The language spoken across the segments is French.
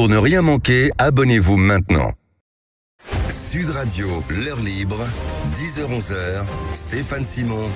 Pour ne rien manquer, abonnez-vous maintenant. Sud Radio, l'heure libre, 10h-11h, Stéphane Simon,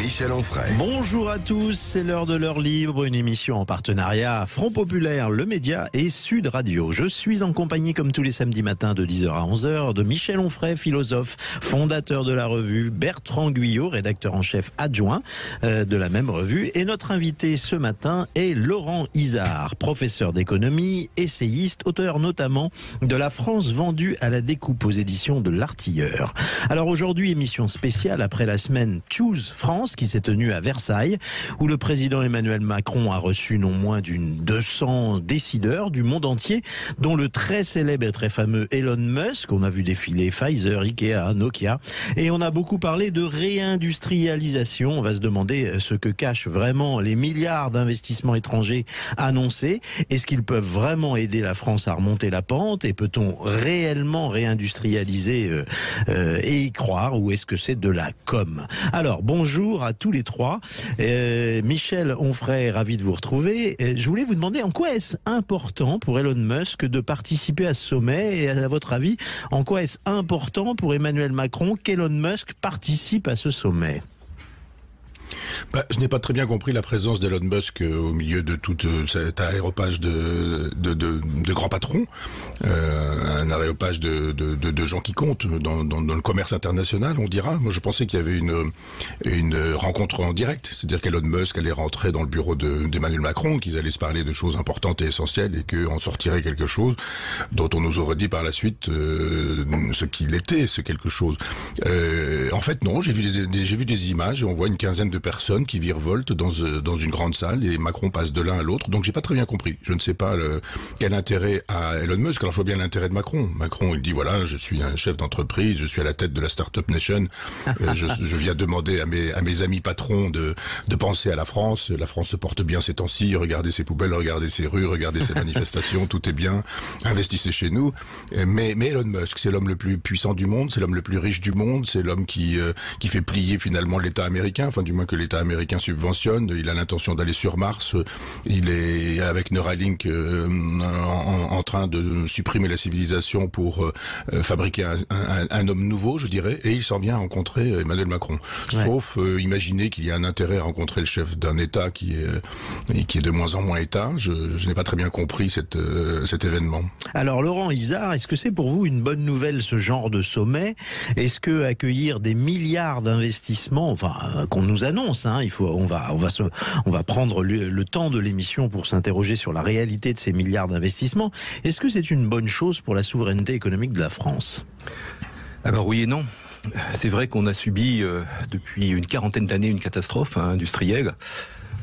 Michel Onfray. Bonjour à tous, c'est l'heure de l'heure libre, une émission en partenariat Front Populaire, le média et Sud Radio. Je suis en compagnie, comme tous les samedis matins de 10h à 11h, de Michel Onfray, philosophe, fondateur de la revue, Bertrand Guyot, rédacteur en chef adjoint de la même revue. Et notre invité ce matin est Laurent Izard, professeur d'économie, essayiste, auteur notamment de La France vendue à la découpe aux éditions de l'Artilleur. Alors aujourd'hui, émission spéciale après la semaine Choose France qui s'est tenue à Versailles, où le président Emmanuel Macron a reçu non moins d'une 200 décideurs du monde entier, dont le très célèbre et très fameux Elon Musk. On a vu défiler Pfizer, Ikea, Nokia, et on a beaucoup parlé de réindustrialisation. On va se demander ce que cachent vraiment les milliards d'investissements étrangers annoncés. Est-ce qu'ils peuvent vraiment aider la France à remonter la pente, et peut-on réellement réindustrialiser et y croire, ou est-ce que c'est de la com? Alors bonjour à tous les trois. Michel Onfray, ravi de vous retrouver. Je voulais vous demander en quoi est-ce important pour Elon Musk de participer à ce sommet, et à votre avis, en quoi est-ce important pour Emmanuel Macron qu'Elon Musk participe à ce sommet? Je n'ai pas très bien compris la présence d'Elon Musk au milieu de tout cet aréopage de grands patrons, un aréopage de gens qui comptent dans le commerce international, on dira. Moi, je pensais qu'il y avait une rencontre en direct, c'est-à-dire qu'Elon Musk allait rentrer dans le bureau d'Emmanuel Macron, qu'ils allaient se parler de choses importantes et essentielles, et qu'en sortirait quelque chose dont on nous aurait dit par la suite ce qu'il était, ce quelque chose. En fait, non, j'ai vu des images, et on voit une quinzaine de personnes qui virevoltent dans une grande salle, et Macron passe de l'un à l'autre. Donc j'ai pas très bien compris. Je ne sais pas quel intérêt a Elon Musk. Alors je vois bien l'intérêt de Macron. Macron, il dit voilà, je suis un chef d'entreprise, je suis à la tête de la Startup Nation. Je viens demander à mes amis patrons de penser à la France. La France se porte bien ces temps-ci. Regardez ses poubelles, regardez ses rues, regardez ses manifestations. Tout est bien. Investissez chez nous. Mais Elon Musk, c'est l'homme le plus puissant du monde, c'est l'homme le plus riche du monde, c'est l'homme qui fait plier finalement l'État américain, enfin du moins que l'État américain subventionne. Il a l'intention d'aller sur Mars. Il est avec Neuralink en train de supprimer la civilisation pour fabriquer un homme nouveau, je dirais, et il s'en vient rencontrer Emmanuel Macron. Ouais. Sauf imaginer qu'il y a un intérêt à rencontrer le chef d'un État qui est de moins en moins État. Je n'ai pas très bien compris cet événement. Alors Laurent Izard, est-ce que c'est pour vous une bonne nouvelle ce genre de sommet? Est-ce que accueillir des milliards d'investissements, enfin qu'on nous annonce, on va prendre le temps de l'émission pour s'interroger sur la réalité de ces milliards d'investissements. Est-ce que c'est une bonne chose pour la souveraineté économique de la France? Alors oui et non. C'est vrai qu'on a subi depuis une quarantaine d'années une catastrophe industrielle.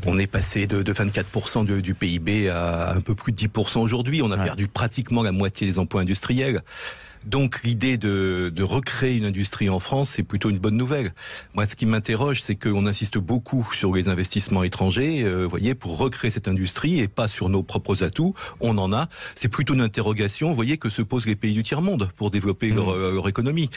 On est passé de 24% du PIB à un peu plus de 10% aujourd'hui. On a perdu pratiquement la moitié des emplois industriels. Donc l'idée de recréer une industrie en France, c'est plutôt une bonne nouvelle. Moi, ce qui m'interroge, c'est qu'on insiste beaucoup sur les investissements étrangers, voyez, pour recréer cette industrie, et pas sur nos propres atouts. On en a. C'est plutôt une interrogation, vous voyez, que se posent les pays du tiers-monde pour développer leur économie.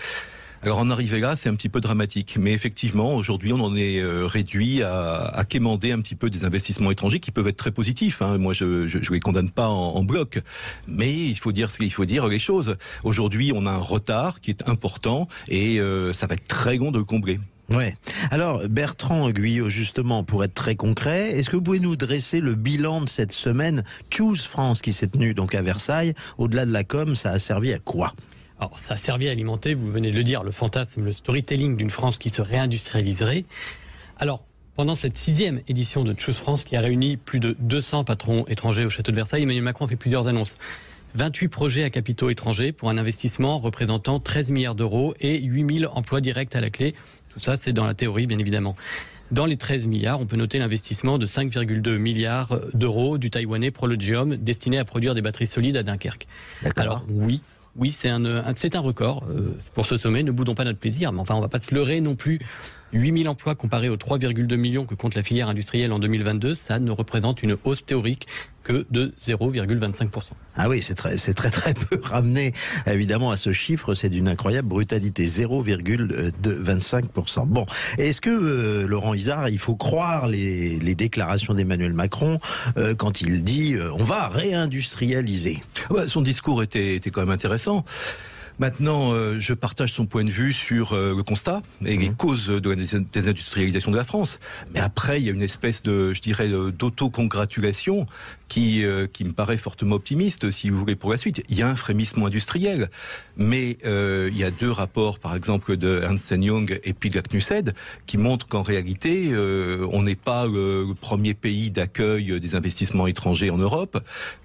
Alors en arriver là, c'est un petit peu dramatique. Mais effectivement, aujourd'hui, on en est réduit à quémander un petit peu des investissements étrangers qui peuvent être très positifs. Moi, je les condamne pas en bloc. Mais il faut dire les choses. Aujourd'hui, on a un retard qui est important, et ça va être très long de le combler. Ouais. Alors Bertrand Guyot, justement, pour être très concret, est-ce que vous pouvez nous dresser le bilan de cette semaine Choose France qui s'est tenue donc à Versailles? Au-delà de la com, ça a servi à quoi? Alors, ça a servi à alimenter, vous venez de le dire, le fantasme, le storytelling d'une France qui se réindustrialiserait. Alors, pendant cette 6e édition de Choose France, qui a réuni plus de 200 patrons étrangers au château de Versailles, Emmanuel Macron a fait plusieurs annonces. 28 projets à capitaux étrangers pour un investissement représentant 13 milliards d'euros et 8000 emplois directs à la clé. Tout ça, c'est dans la théorie, bien évidemment. Dans les 13 milliards, on peut noter l'investissement de 5,2 milliards d'euros du Taïwanais Prologium, destiné à produire des batteries solides à Dunkerque. Alors oui, c'est un record pour ce sommet. Ne boudons pas notre plaisir, mais enfin, on ne va pas se leurrer non plus 8 000 emplois comparés aux 3,2 millions que compte la filière industrielle en 2022, ça ne représente une hausse théorique que de 0,25%. Ah oui, c'est très peu ramené évidemment à ce chiffre, c'est d'une incroyable brutalité, 0,25%. Bon, est-ce que Laurent Isard, il faut croire les déclarations d'Emmanuel Macron quand il dit on va réindustrialiser? Son discours était quand même intéressant. Maintenant, je partage son point de vue sur le constat et les causes de la désindustrialisation de la France. Mais après, il y a une espèce de, je dirais, d'autocongratulation qui me paraît fortement optimiste, si vous voulez, pour la suite. Il y a un frémissement industriel, mais il y a 2 rapports, par exemple, de Ernst & Young et puis de la CNUSED, qui montrent qu'en réalité, on n'est pas le premier pays d'accueil des investissements étrangers en Europe,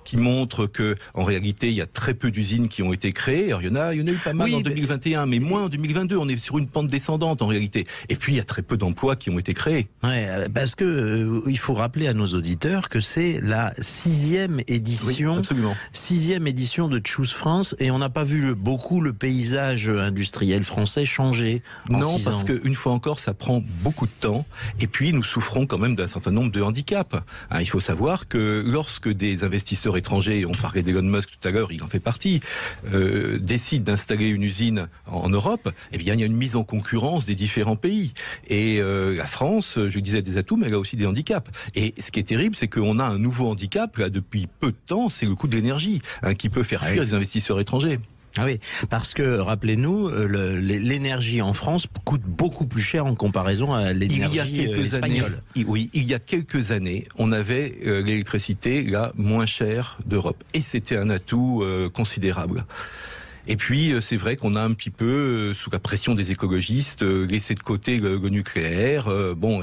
qui montrent que, en réalité, il y a très peu d'usines qui ont été créées. Alors, il y en a eu pas mal en 2021, mais moins en 2022. On est sur une pente descendante, en réalité. Et puis, il y a très peu d'emplois qui ont été créés. Ouais, parce que il faut rappeler à nos auditeurs que c'est la 6e édition, oui, absolument. 6e édition de Choose France, et on n'a pas vu beaucoup le paysage industriel français changer. Non, parce qu'une fois encore, ça prend beaucoup de temps. Et puis, nous souffrons quand même d'un certain nombre de handicaps. Il faut savoir que lorsque des investisseurs étrangers, on parlait d'Elon Musk tout à l'heure, il en fait partie, décident d'installer une usine en Europe, eh bien, il y a une mise en concurrence des différents pays. Et la France, je disais des atouts, mais elle a aussi des handicaps. Et ce qui est terrible, c'est qu'on a un nouveau handicap, là, depuis peu de temps, c'est le coût de l'énergie, qui peut faire fuir les investisseurs étrangers. Ah oui, parce que, rappelez-nous, l'énergie en France coûte beaucoup plus cher en comparaison à l'énergie espagnole. Il y a quelques années, on avait l'électricité la moins chère d'Europe. Et c'était un atout considérable. Et puis, c'est vrai qu'on a un petit peu, sous la pression des écologistes, laissé de côté le nucléaire.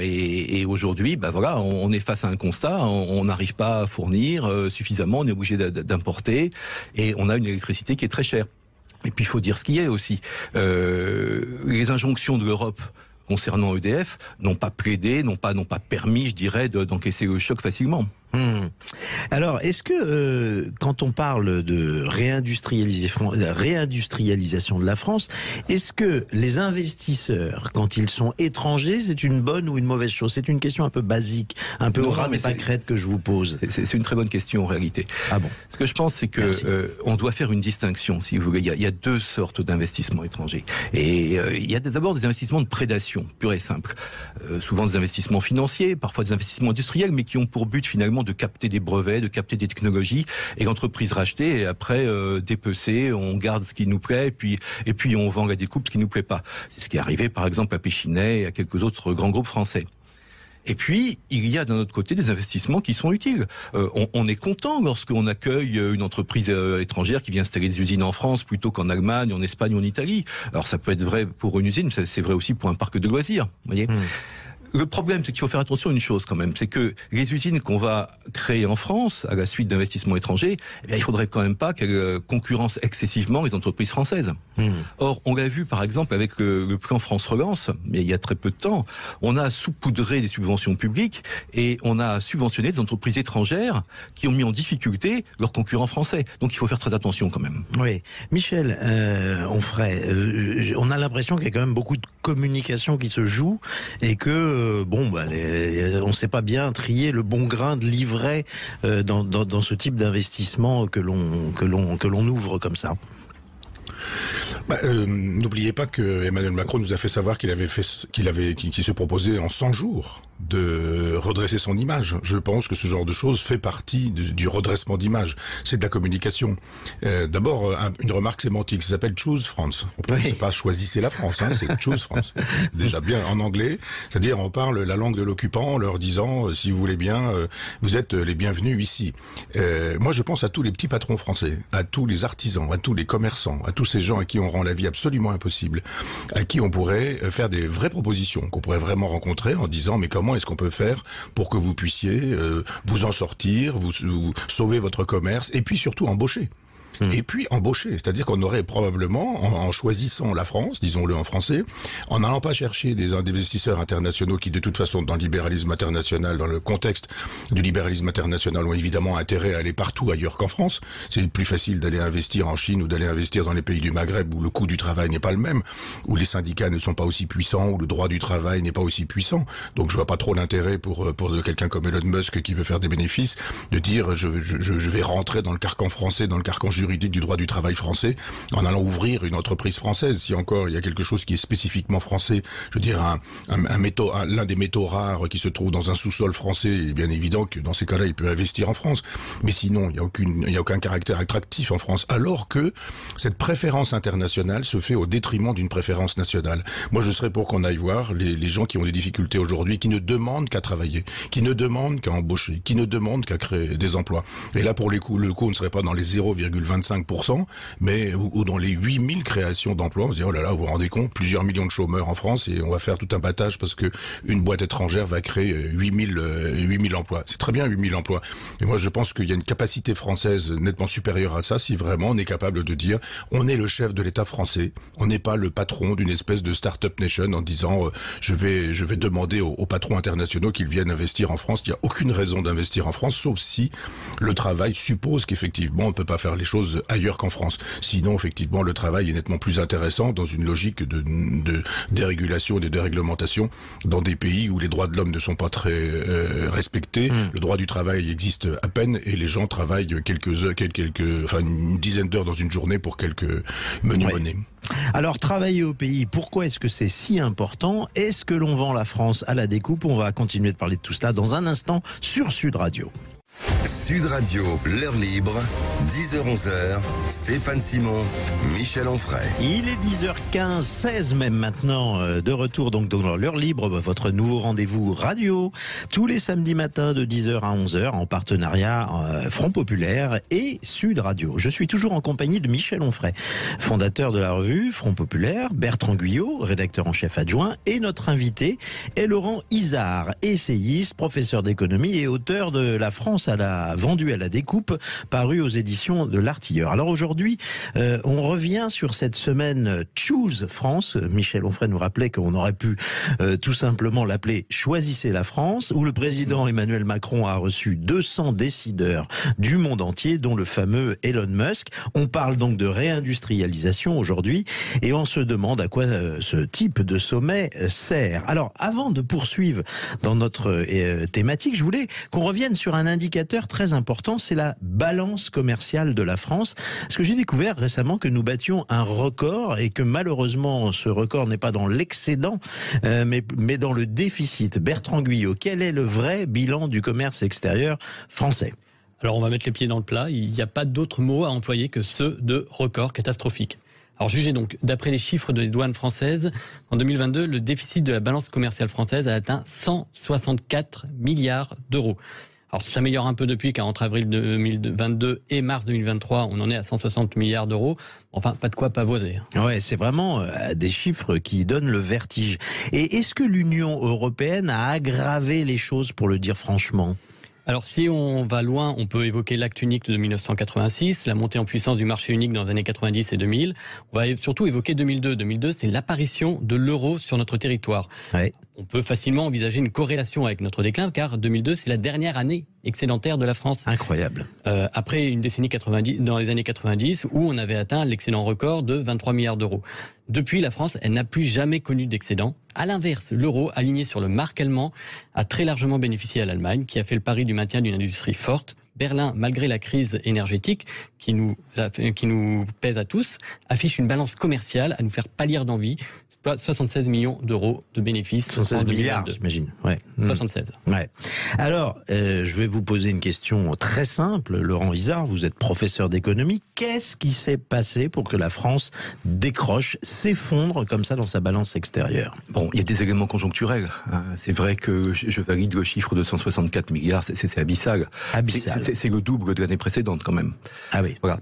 Et aujourd'hui, voilà, on est face à un constat. On n'arrive pas à fournir suffisamment. On est obligé d'importer. Et on a une électricité qui est très chère. Et puis, il faut dire ce qu'il y a aussi. Les injonctions de l'Europe concernant EDF n'ont pas plaidé, n'ont pas permis, je dirais, d'encaisser le choc facilement. Alors, est-ce que quand on parle de réindustrialisation de la France, est-ce que les investisseurs, quand ils sont étrangers, c'est une bonne ou une mauvaise chose? C'est une question un peu basique, un peu au ras des pâquerettes que je vous pose. C'est une très bonne question en réalité. Ah bon? Ce que je pense, c'est que on doit faire une distinction, si vous voulez. Il y a 2 sortes d'investissements étrangers. Et il y a d'abord des investissements de prédation, pur et simple. Souvent des investissements financiers, parfois des investissements industriels, mais qui ont pour but finalement de capter des brevets, de capter des technologies, et l'entreprise rachetée, et après dépecer, on garde ce qui nous plaît, et puis on vend la découpe ce qui nous plaît pas. C'est ce qui est arrivé par exemple à Péchinet et à quelques autres grands groupes français. Et puis, il y a d'un autre côté des investissements qui sont utiles. On est content lorsqu'on accueille une entreprise étrangère qui vient installer des usines en France plutôt qu'en Allemagne, en Espagne ou en Italie. Alors ça peut être vrai pour une usine, c'est vrai aussi pour un parc de loisirs. Vous voyez. Le problème, c'est qu'il faut faire attention à une chose quand même, c'est que les usines qu'on va créer en France à la suite d'investissements étrangers, il faudrait quand même pas qu'elles concurrencent excessivement les entreprises françaises. Or, on l'a vu par exemple avec le plan France Relance, mais il y a très peu de temps, on a saupoudré des subventions publiques et on a subventionné des entreprises étrangères qui ont mis en difficulté leurs concurrents français. Donc il faut faire très attention quand même. Oui. Michel Onfray, on a l'impression qu'il y a quand même beaucoup de communication qui se joue et que on ne sait pas bien trier le bon grain de livret dans ce type d'investissement que l'on ouvre comme ça. N'oubliez pas que Emmanuel Macron nous a fait savoir qu'il se proposait en 100 jours de redresser son image. Je pense que ce genre de choses fait partie du redressement d'image. C'est de la communication. D'abord, une remarque sémantique, ça s'appelle Choose France. On ne pas choisissez la France, c'est Choose France. Déjà bien en anglais, c'est-à-dire on parle la langue de l'occupant en leur disant, si vous voulez bien, vous êtes les bienvenus ici. Moi je pense à tous les petits patrons français, à tous les artisans, à tous les commerçants, à tous ces gens à qui on rend la vie absolument impossible, à qui on pourrait faire des vraies propositions, qu'on pourrait vraiment rencontrer en disant mais comment est-ce qu'on peut faire pour que vous puissiez vous en sortir, vous sauver votre commerce et puis surtout embaucher. et puis embaucher. C'est-à-dire qu'on aurait probablement, en choisissant la France, disons-le en français, en n'allant pas chercher des investisseurs internationaux qui de toute façon dans le libéralisme international, dans le contexte du libéralisme international, ont évidemment intérêt à aller partout ailleurs qu'en France. C'est plus facile d'aller investir en Chine ou d'aller investir dans les pays du Maghreb où le coût du travail n'est pas le même, où les syndicats ne sont pas aussi puissants, où le droit du travail n'est pas aussi puissant. Donc je vois pas trop l'intérêt pour quelqu'un comme Elon Musk qui veut faire des bénéfices, de dire je vais rentrer dans le carcan français, dans le carcan juridique du droit du travail français, en allant ouvrir une entreprise française. Si encore il y a quelque chose qui est spécifiquement français, je veux dire l'un des métaux rares qui se trouve dans un sous-sol français, il est bien évident que dans ces cas-là, il peut investir en France. Mais sinon, il y a aucun caractère attractif en France, alors que cette préférence internationale se fait au détriment d'une préférence nationale. Moi, je serais pour qu'on aille voir les gens qui ont des difficultés aujourd'hui, qui ne demandent qu'à travailler, qui ne demandent qu'à embaucher, qui ne demandent qu'à créer des emplois. Et là, pour le coup, ne serait pas dans les 0,25%, mais ou dans les 8000 créations d'emplois. On se dit, oh là là, vous vous rendez compte, plusieurs millions de chômeurs en France et on va faire tout un battage parce que une boîte étrangère va créer 8000 emplois. C'est très bien 8000 emplois. Et moi, je pense qu'il y a une capacité française nettement supérieure à ça si vraiment on est capable de dire on est le chef de l'État français, on n'est pas le patron d'une espèce de start-up nation en disant je vais demander aux patrons internationaux qu'ils viennent investir en France. Il n'y a aucune raison d'investir en France, sauf si le travail suppose qu'effectivement on ne peut pas faire les choses ailleurs qu'en France. Sinon, effectivement, le travail est nettement plus intéressant dans une logique de dérégulation et de déréglementation dans des pays où les droits de l'homme ne sont pas très respectés. Le droit du travail existe à peine et les gens travaillent une dizaine d'heures dans une journée pour quelques menus monnaies. Alors, travailler au pays, pourquoi est-ce que c'est si important? Est-ce que l'on vend la France à la découpe? On va continuer de parler de tout cela dans un instant sur Sud Radio. Sud Radio, l'heure libre, 10h-11h, Stéphane Simon, Michel Onfray. Il est 10h15, 16 même maintenant, de retour donc dans l'heure libre, votre nouveau rendez-vous radio, tous les samedis matins de 10h à 11h, en partenariat Front Populaire et Sud Radio. Je suis toujours en compagnie de Michel Onfray, fondateur de la revue Front Populaire, Bertrand Guyot, rédacteur en chef adjoint, et notre invité est Laurent Izard, essayiste, professeur d'économie et auteur de La France vendue à la découpe, paru aux éditions de l'Artilleur. Alors aujourd'hui, on revient sur cette semaine Choose France. Michel Onfray nous rappelait qu'on aurait pu tout simplement l'appeler Choisissez la France, où le président Emmanuel Macron a reçu 200 décideurs du monde entier, dont le fameux Elon Musk. On parle donc de réindustrialisation aujourd'hui, et on se demande à quoi ce type de sommet sert. Alors, avant de poursuivre dans notre thématique, je voulais qu'on revienne sur un indicateur très important, c'est la balance commerciale de la France. Parce que j'ai découvert récemment que nous battions un record et que malheureusement ce record n'est pas dans l'excédent, mais dans le déficit. Bertrand Guyot, quel est le vrai bilan du commerce extérieur français ? Alors on va mettre les pieds dans le plat, il n'y a pas d'autres mots à employer que ceux de record catastrophique. Alors jugez donc, d'après les chiffres des douanes françaises, en 2022, le déficit de la balance commerciale française a atteint 164 milliards d'euros. Alors ça s'améliore un peu depuis, car entre avril 2022 et mars 2023, on en est à 160 milliards d'euros. Enfin, pas de quoi pavoiser. Ouais, c'est vraiment des chiffres qui donnent le vertige. Et est-ce que l'Union européenne a aggravé les choses, pour le dire franchement ? Alors si on va loin, on peut évoquer l'acte unique de 1986, la montée en puissance du marché unique dans les années 90 et 2000. On va surtout évoquer 2002. 2002, c'est l'apparition de l'euro sur notre territoire. Ouais. On peut facilement envisager une corrélation avec notre déclin, car 2002, c'est la dernière année excédentaire de la France. Incroyable. Après une décennie 90, dans les années 90, où on avait atteint l'excédent record de 23 milliards d'euros. Depuis, la France, elle n'a plus jamais connu d'excédent. À l'inverse, l'euro, aligné sur le marque allemand, a très largement bénéficié à l'Allemagne, qui a fait le pari du maintien d'une industrie forte. Berlin, malgré la crise énergétique qui nous pèse à tous, affiche une balance commerciale à nous faire pâlir d'envie. 76 millions d'euros de bénéfices. 76 milliards, j'imagine. Ouais. 76. Ouais. Alors, je vais vous poser une question très simple. Laurent Izard, vous êtes professeur d'économie. Qu'est-ce qui s'est passé pour que la France décroche, s'effondre comme ça dans sa balance extérieure ? Bon, il y a des éléments conjoncturels. C'est vrai que je valide le chiffre de 164 milliards, c'est abyssal. C'est le double de l'année précédente quand même. Ah oui. Voilà.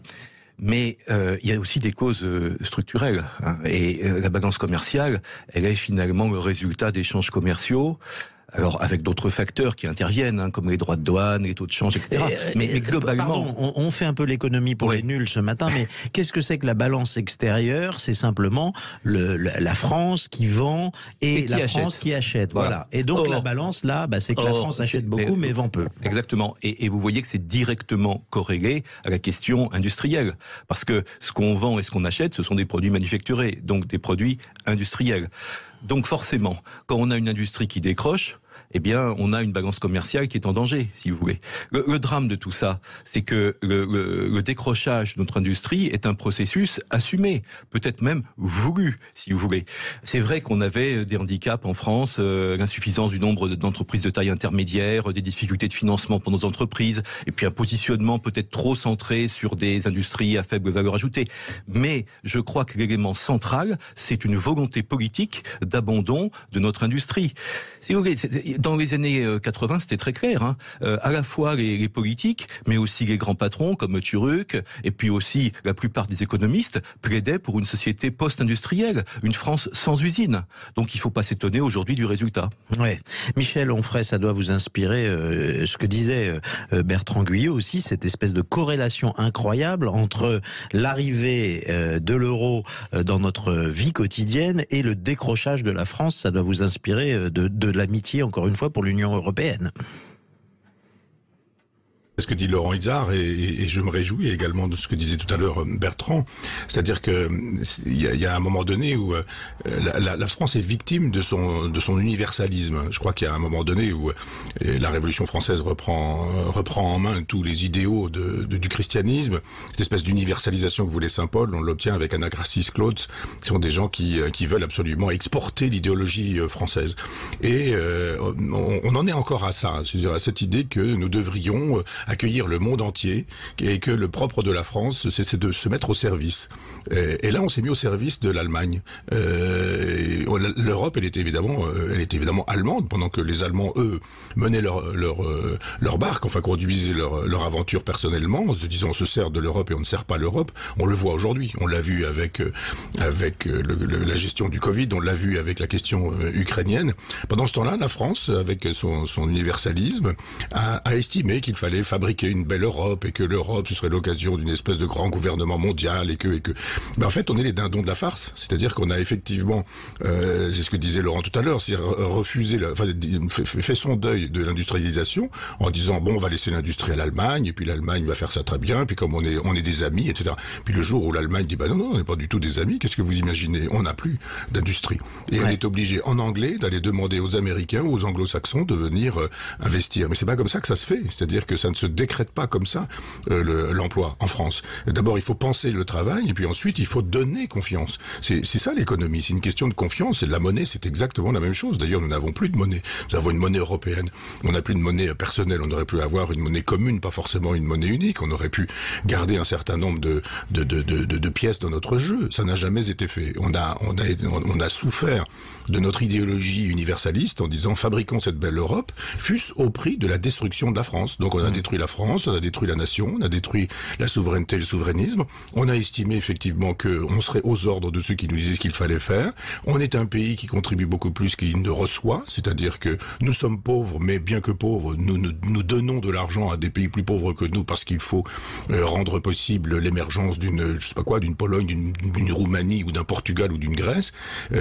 Mais il y a aussi des causes structurelles. Et la balance commerciale, elle est finalement le résultat d'échanges commerciaux Alors, avec d'autres facteurs qui interviennent, hein, comme les droits de douane, les taux de change, etc. Mais globalement... Pardon, on fait un peu l'économie pour les nuls ce matin, mais qu'est-ce que c'est que la balance extérieure? C'est simplement la France qui vend et la France qui achète. Voilà. Et donc la balance, là, c'est que la France achète beaucoup, mais vend peu. Exactement. Et vous voyez que c'est directement corrélé à la question industrielle. Parce que ce qu'on vend et ce qu'on achète, ce sont des produits manufacturés, donc des produits industriels. Donc forcément, quand on a une industrie qui décroche, eh bien, on a une balance commerciale qui est en danger, si vous voulez. Le drame de tout ça, c'est que le décrochage de notre industrie est un processus assumé, peut-être même voulu, si vous voulez. C'est vrai qu'on avait des handicaps en France, l'insuffisance du nombre d'entreprises de taille intermédiaire, des difficultés de financement pour nos entreprises, et puis un positionnement peut-être trop centré sur des industries à faible valeur ajoutée. Mais je crois que l'élément central, c'est une volonté politique d'abandon de notre industrie. Si vous voulez, dans les années 80, c'était très clair, hein. À la fois les politiques, mais aussi les grands patrons comme Turuk, et puis aussi la plupart des économistes plaidaient pour une société post-industrielle, une France sans usine. Donc il ne faut pas s'étonner aujourd'hui du résultat. Ouais. Michel Onfray, ça doit vous inspirer ce que disait Bertrand Guyot aussi, cette espèce de corrélation incroyable entre l'arrivée de l'euro dans notre vie quotidienne et le décrochage de la France. Ça doit vous inspirer de l'amitié, encore une fois, pour l'Union européenne. C'est ce que dit Laurent Izard et je me réjouis également de ce que disait tout à l'heure Bertrand. C'est-à-dire que il y a un moment donné où la France est victime de son universalisme. Je crois qu'il y a un moment donné où la Révolution française reprend en main tous les idéaux du christianisme. Cette espèce d'universalisation que voulait Saint Paul, on l'obtient avec Anacharsis Claude. Ce sont des gens qui veulent absolument exporter l'idéologie française. Et on en est encore à ça, c'est-à-dire à cette idée que nous devrions accueillir le monde entier et que le propre de la France, c'est de se mettre au service. Et là, on s'est mis au service de l'Allemagne. L'Europe, elle est évidemment allemande, pendant que les Allemands, eux, menaient leur barque, enfin conduisaient leur aventure personnellement, en se disant on se sert de l'Europe et on ne sert pas l'Europe. On le voit aujourd'hui. On l'a vu avec la gestion du Covid, on l'a vu avec la question ukrainienne. Pendant ce temps-là, la France, avec son universalisme, a estimé qu'il fallait fabriquer une belle Europe et que l'Europe ce serait l'occasion d'une espèce de grand gouvernement mondial et que en fait on est les dindons de la farce, c'est-à-dire qu'on a effectivement c'est ce que disait Laurent tout à l'heure, c'est refusé fait son deuil de l'industrialisation en disant bon on va laisser l'industrie à l'Allemagne et puis l'Allemagne va faire ça très bien, puis comme on est des amis, etc. Puis le jour où l'Allemagne dit non on n'est pas du tout des amis, qu'est-ce que vous imaginez, on n'a plus d'industrie et on est obligé en anglais d'aller demander aux Américains ou aux Anglo-Saxons de venir investir, mais c'est pas comme ça que ça se fait, c'est-à-dire que ça ne se décrète pas comme ça l'emploi en France. D'abord, il faut penser le travail et puis ensuite, il faut donner confiance. C'est ça l'économie, c'est une question de confiance et la monnaie, c'est exactement la même chose. D'ailleurs, nous n'avons plus de monnaie. Nous avons une monnaie européenne. On n'a plus de monnaie personnelle. On aurait pu avoir une monnaie commune, pas forcément une monnaie unique. On aurait pu garder un certain nombre de pièces dans notre jeu. Ça n'a jamais été fait. On a souffert de notre idéologie universaliste en disant fabriquons cette belle Europe, fût-ce au prix de la destruction de la France. Donc on a détruit la France, on a détruit la nation, on a détruit la souveraineté et le souverainisme. On a estimé effectivement qu'on serait aux ordres de ceux qui nous disaient ce qu'il fallait faire. On est un pays qui contribue beaucoup plus qu'il ne reçoit, c'est-à-dire que nous sommes pauvres, mais bien que pauvres, nous donnons de l'argent à des pays plus pauvres que nous parce qu'il faut rendre possible l'émergence d'une Pologne, d'une Roumanie ou d'un Portugal ou d'une Grèce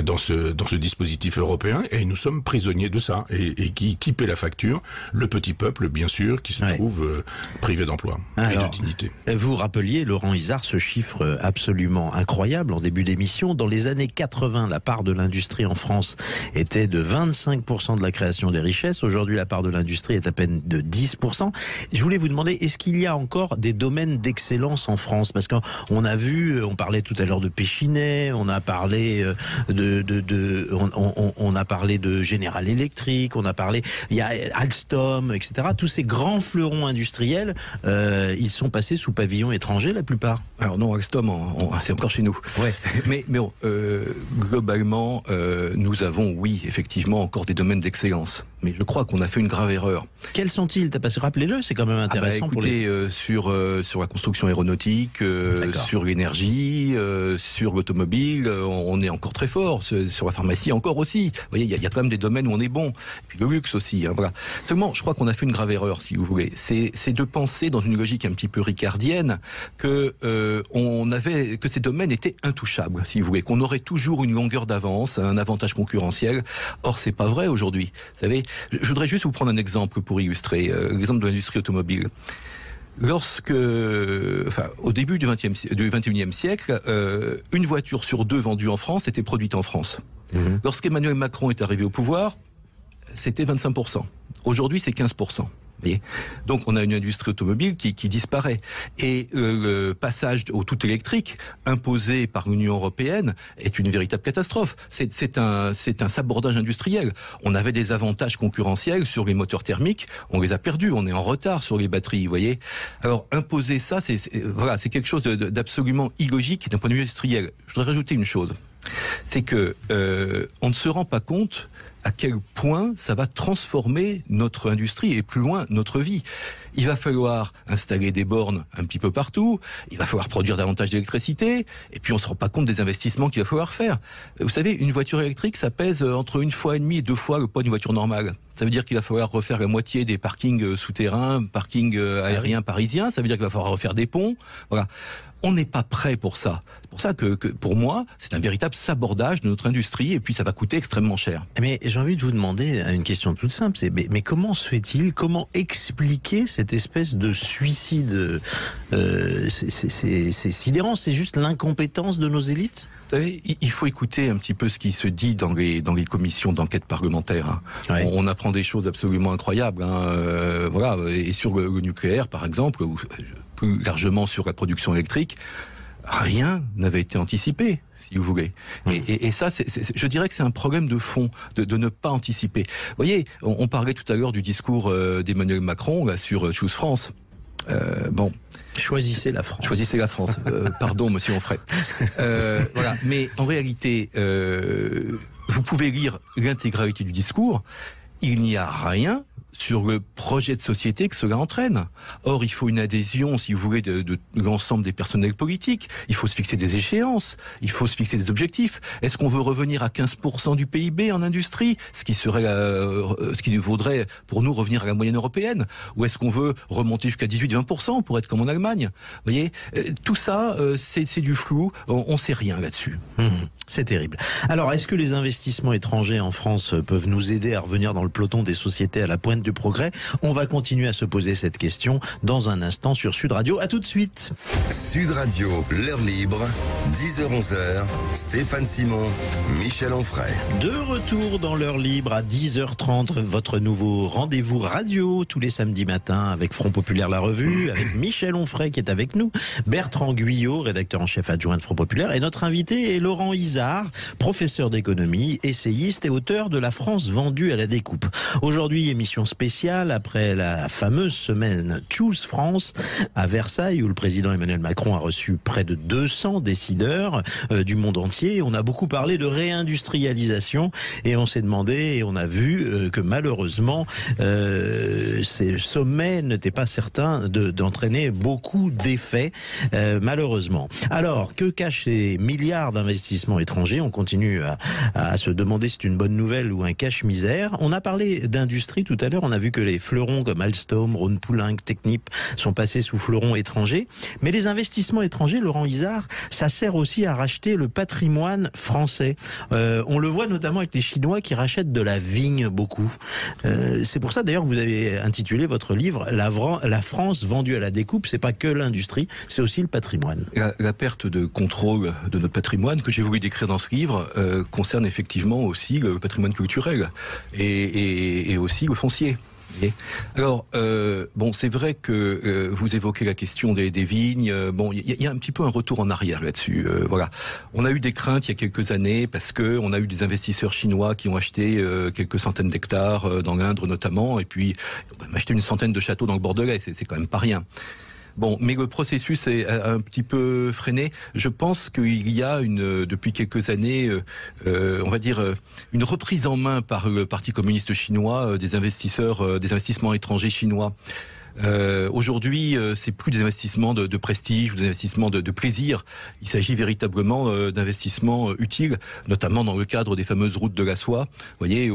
dans ce dispositif européen, et nous sommes prisonniers de ça. Et qui paie la facture? Le petit peuple, bien sûr, qui se trouve privé d'emploi et de dignité. Vous rappeliez, Laurent Izard, ce chiffre absolument incroyable en début d'émission. Dans les années 80, la part de l'industrie en France était de 25% de la création des richesses. Aujourd'hui, la part de l'industrie est à peine de 10%. Je voulais vous demander, est-ce qu'il y a encore des domaines d'excellence en France? Parce qu'on a vu, on parlait tout à l'heure de Péchinet, on a parlé on a parlé de General Electric, il y a Alstom, etc. Tous ces grands fleurons industriels, ils sont passés sous pavillon étranger la plupart. Alors non, Alstom, c'est encore chez nous. Ouais. Mais bon, globalement, nous avons, oui, effectivement, encore des domaines d'excellence. Mais je crois qu'on a fait une grave erreur. Quels sont-ils? Rappelez-le, c'est quand même intéressant. Écoutez, sur la construction aéronautique, sur l'énergie, sur l'automobile, on est encore très fort. Sur la pharmacie, encore aussi. Vous voyez, il y a quand même des domaines où on est bon. Et puis le luxe aussi. Hein, voilà. Seulement, je crois qu'on a fait une grave erreur, si vous voulez. C'est de penser dans une logique un petit peu ricardienne que ces domaines étaient intouchables, si vous voulez, qu'on aurait toujours une longueur d'avance, un avantage concurrentiel. Or, c'est pas vrai aujourd'hui. Vous savez, je voudrais juste vous prendre un exemple pour illustrer, l'exemple de l'industrie automobile. Au début du XXIe siècle, une voiture sur deux vendue en France était produite en France. Lorsqu'Emmanuel Macron est arrivé au pouvoir, c'était 25%. Aujourd'hui, c'est 15%. Donc on a une industrie automobile qui disparaît. Et le passage au tout électrique imposé par l'Union européenne est une véritable catastrophe. C'est un sabordage industriel. On avait des avantages concurrentiels sur les moteurs thermiques, on les a perdus, on est en retard sur les batteries, vous voyez. Alors imposer ça, c'est quelque chose d'absolument illogique d'un point de vue industriel. Je voudrais rajouter une chose, c'est que on ne se rend pas compte à quel point ça va transformer notre industrie et plus loin notre vie. Il va falloir installer des bornes un petit peu partout, il va falloir produire davantage d'électricité, et puis on ne se rend pas compte des investissements qu'il va falloir faire. Vous savez, une voiture électrique, ça pèse entre 1,5 fois et 2 fois le poids d'une voiture normale. Ça veut dire qu'il va falloir refaire la moitié des parkings souterrains, parkings aériens parisiens, ça veut dire qu'il va falloir refaire des ponts. Voilà. On n'est pas prêt pour ça. C'est pour ça que pour moi, c'est un véritable sabordage de notre industrie et puis ça va coûter extrêmement cher. Mais j'ai envie de vous demander une question toute simple, mais comment se fait-il, comment expliquer cette espèce de suicide? C'est sidérant, c'est juste l'incompétence de nos élites? Vous savez, il faut écouter un petit peu ce qui se dit dans les commissions d'enquête parlementaire. Hein. Ouais. On apprend des choses absolument incroyables. Hein. Voilà. Et sur le nucléaire, par exemple, ou plus largement sur la production électrique, rien n'avait été anticipé, si vous voulez. Et ça, je dirais que c'est un problème de fond, de ne pas anticiper. Vous voyez, on parlait tout à l'heure du discours d'Emmanuel Macron là, sur Choose France. Choisissez la France. Choisissez la France. Pardon, monsieur Onfray. Voilà. Mais en réalité, vous pouvez lire l'intégralité du discours. Il n'y a rien sur le projet de société que cela entraîne. Or, il faut une adhésion, si vous voulez, de l'ensemble des personnels politiques. Il faut se fixer des échéances. Il faut se fixer des objectifs. Est-ce qu'on veut revenir à 15% du PIB en industrie, ce qui vaudrait pour nous revenir à la moyenne européenne? Ou est-ce qu'on veut remonter jusqu'à 18-20% pour être comme en Allemagne? Vous voyez, tout ça, c'est du flou. On ne sait rien là-dessus. C'est terrible. Alors, est-ce que les investissements étrangers en France peuvent nous aider à revenir dans le peloton des sociétés à la pointe du progrès? On va continuer à se poser cette question dans un instant sur Sud Radio. À tout de suite. Sud Radio, l'heure libre, 10h-11h, Stéphane Simon, Michel Onfray. De retour dans l'heure libre à 10h30, votre nouveau rendez-vous radio tous les samedis matins avec Front Populaire la revue, avec Michel Onfray qui est avec nous, Bertrand Guyot, rédacteur en chef adjoint de Front Populaire, et notre invité est Laurent Izard, professeur d'économie, essayiste et auteur de La France vendue à la découpe. Aujourd'hui, émission spéciale après la fameuse semaine Choose France à Versailles où le président Emmanuel Macron a reçu près de 200 décideurs du monde entier. On a beaucoup parlé de réindustrialisation et on s'est demandé et on a vu que malheureusement ces sommets n'étaient pas certains d'entraîner beaucoup d'effets malheureusement. Alors que cachent ces milliards d'investissements étrangers? On continue à se demander si c'est une bonne nouvelle ou un cache-misère. On a parlé d'industrie tout à l'heure, on a vu que les fleurons comme Alstom, Rhône-Poulenc, Technip sont passés sous fleurons étrangers. Mais les investissements étrangers, Laurent Izard, ça sert aussi à racheter le patrimoine français. On le voit notamment avec les Chinois qui rachètent de la vigne beaucoup. C'est pour ça d'ailleurs que vous avez intitulé votre livre La France vendue à la découpe. C'est pas que l'industrie, c'est aussi le patrimoine. La perte de contrôle de notre patrimoine que j'ai voulu décrire dans ce livre concerne effectivement aussi le patrimoine culturel et aussi le foncier. Alors, bon, c'est vrai que vous évoquez la question des vignes. Bon, il y a un petit peu un retour en arrière là-dessus. Voilà, on a eu des craintes il y a quelques années parce que on a eu des investisseurs chinois qui ont acheté quelques centaines d'hectares dans l'Indre notamment, et puis on a acheté une centaine de châteaux dans le Bordelais. C'est quand même pas rien. Bon, mais le processus est un petit peu freiné. Je pense qu'il y a depuis quelques années, on va dire, une reprise en main par le Parti communiste chinois des investissements étrangers chinois. Aujourd'hui, c'est plus des investissements de prestige ou des investissements de plaisir. Il s'agit véritablement d'investissements utiles, notamment dans le cadre des fameuses routes de la soie, vous voyez,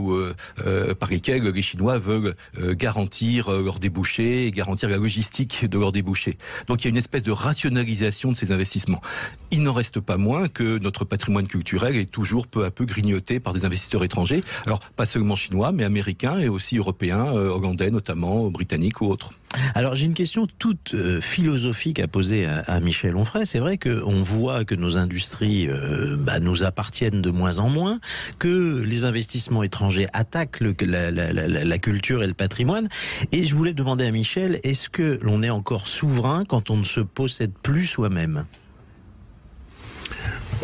par lesquelles les Chinois veulent garantir leurs débouchés et garantir la logistique de leurs débouchés. Donc il y a une espèce de rationalisation de ces investissements. Il n'en reste pas moins que notre patrimoine culturel est toujours peu à peu grignoté par des investisseurs étrangers. Alors pas seulement chinois, mais américains et aussi européens, hollandais notamment, britanniques ou autres. Alors j'ai une question toute philosophique à poser à Michel Onfray. C'est vrai qu'on voit que nos industries nous appartiennent de moins en moins, que les investissements étrangers attaquent la culture et le patrimoine. Et je voulais demander à Michel, est-ce que l'on est encore souverain quand on ne se possède plus soi-même ?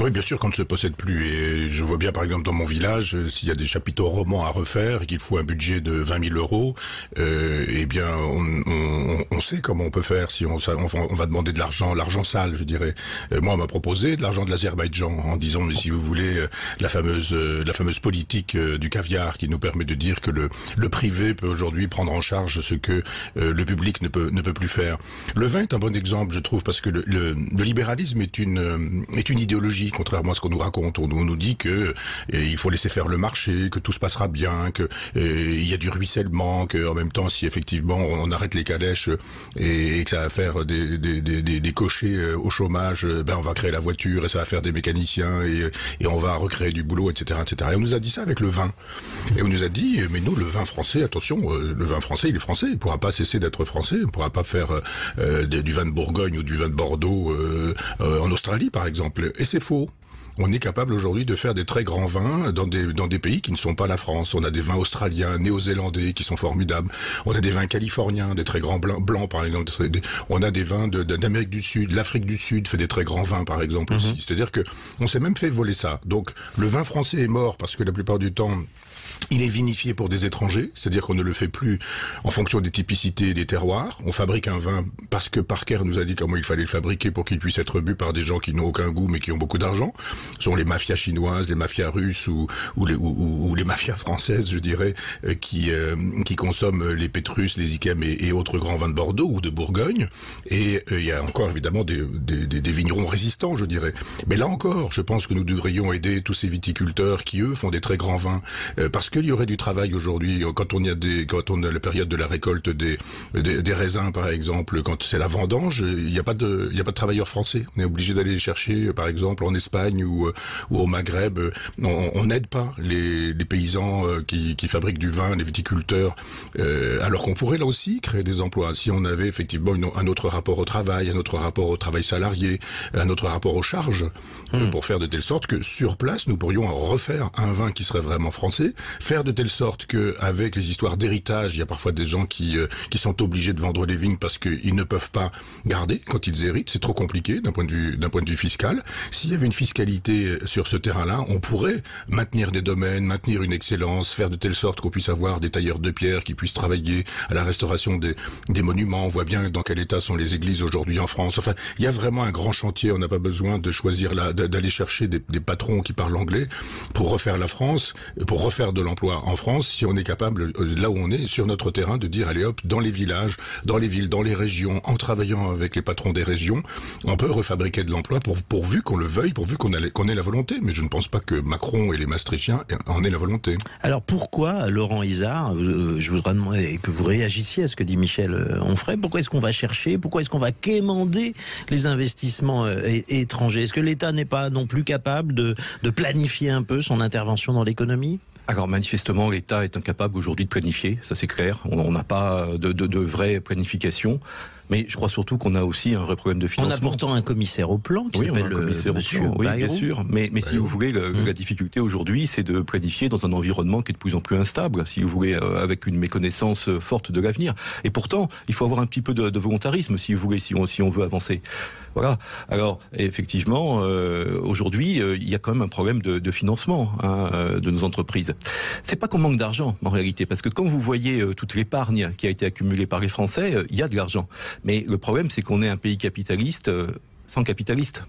Oui, bien sûr qu'on ne se possède plus. Et je vois bien, par exemple, dans mon village, s'il y a des chapiteaux romans à refaire et qu'il faut un budget de 20 000 euros, eh bien, on sait comment on peut faire. Si on va demander de l'argent sale, je dirais. Moi, on m'a proposé de l'argent de l'Azerbaïdjan en disant, mais si vous voulez, la fameuse politique du caviar qui nous permet de dire que le privé peut aujourd'hui prendre en charge ce que le public ne peut plus faire. Le vin est un bon exemple, je trouve, parce que le libéralisme est une idéologie. Contrairement à ce qu'on nous raconte, on nous dit que il faut laisser faire le marché, que tout se passera bien, que il y a du ruissellement, que en même temps, si effectivement on arrête les calèches et que ça va faire des cochers au chômage, on va créer la voiture et ça va faire des mécaniciens et on va recréer du boulot, etc., etc. Et on nous a dit ça avec le vin. Et on nous a dit, mais nous, le vin français, attention, le vin français, il est français, il pourra pas cesser d'être français, on pourra pas faire du vin de Bourgogne ou du vin de Bordeaux en Australie, par exemple. Et c'est faux. On est capable aujourd'hui de faire des très grands vins dans des pays qui ne sont pas la France. On a des vins australiens, néo-zélandais qui sont formidables. On a des vins californiens, des très grands blancs par exemple. On a des vins d'Amérique du Sud. L'Afrique du Sud fait des très grands vins par exemple aussi. C'est-à-dire que on s'est même fait voler ça. Donc le vin français est mort parce que la plupart du temps il est vinifié pour des étrangers, c'est-à-dire qu'on ne le fait plus en fonction des typicités des terroirs. On fabrique un vin parce que Parker nous a dit comment il fallait le fabriquer pour qu'il puisse être bu par des gens qui n'ont aucun goût mais qui ont beaucoup d'argent. Ce sont les mafias chinoises, les mafias russes ou les mafias françaises, je dirais, qui consomment les Pétrus, les Yquem et autres grands vins de Bordeaux ou de Bourgogne. Et il y a encore évidemment des vignerons résistants, je dirais. Mais là encore, je pense que nous devrions aider tous ces viticulteurs qui, eux, font des très grands vins. Parce qu'il y aurait du travail aujourd'hui quand on a la période de la récolte des raisins par exemple, quand c'est la vendange, il n'y a pas de travailleurs français. On est obligé d'aller les chercher par exemple en Espagne ou au Maghreb. On n'aide pas les paysans qui fabriquent du vin, les viticulteurs, alors qu'on pourrait là aussi créer des emplois si on avait effectivement un autre rapport au travail, un autre rapport au travail salarié, un autre rapport aux charges, pour faire de telle sorte que sur place nous pourrions refaire un vin qui serait vraiment français. Faire de telle sorte que, avec les histoires d'héritage, il y a parfois des gens qui sont obligés de vendre les vignes parce qu'ils ne peuvent pas garder quand ils héritent. C'est trop compliqué d'un point de vue fiscal. S'il y avait une fiscalité sur ce terrain-là, on pourrait maintenir des domaines, maintenir une excellence, faire de telle sorte qu'on puisse avoir des tailleurs de pierre qui puissent travailler à la restauration des monuments. On voit bien dans quel état sont les églises aujourd'hui en France. Enfin, il y a vraiment un grand chantier. On n'a pas besoin de choisir d'aller chercher des patrons qui parlent anglais pour refaire la France, pour refaire de l'emploi en France, si on est capable, là où on est, sur notre terrain, de dire, allez hop, dans les villages, dans les villes, dans les régions, en travaillant avec les patrons des régions, on peut refabriquer de l'emploi pourvu qu'on le veuille, pourvu qu'on ait la volonté. Mais je ne pense pas que Macron et les Maastrichtiens en aient la volonté. Alors pourquoi, Laurent Isard, je voudrais demander que vous réagissiez à ce que dit Michel Onfray, pourquoi est-ce qu'on va chercher, pourquoi est-ce qu'on va quémander les investissements étrangers? Est-ce que l'État n'est pas non plus capable de planifier un peu son intervention dans l'économie? Alors manifestement, l'État est incapable aujourd'hui de planifier, ça c'est clair. On n'a pas de vraie planification. Mais je crois surtout qu'on a aussi un vrai problème de financement. On a pourtant un commissaire au plan qui s'appelle Monsieur oui, Bayrou. bien sûr. Mais si vous voulez, la difficulté aujourd'hui, c'est de planifier dans un environnement qui est de plus en plus instable, si vous voulez, avec une méconnaissance forte de l'avenir. Et pourtant, il faut avoir un petit peu de volontarisme, si vous voulez, si on veut avancer. Voilà. Alors, effectivement, aujourd'hui, il y a quand même un problème de financement de nos entreprises. C'est pas qu'on manque d'argent, en réalité, parce que quand vous voyez toute l'épargne qui a été accumulée par les Français, il y a de l'argent. Mais le problème, c'est qu'on est un pays capitaliste sans capitaliste.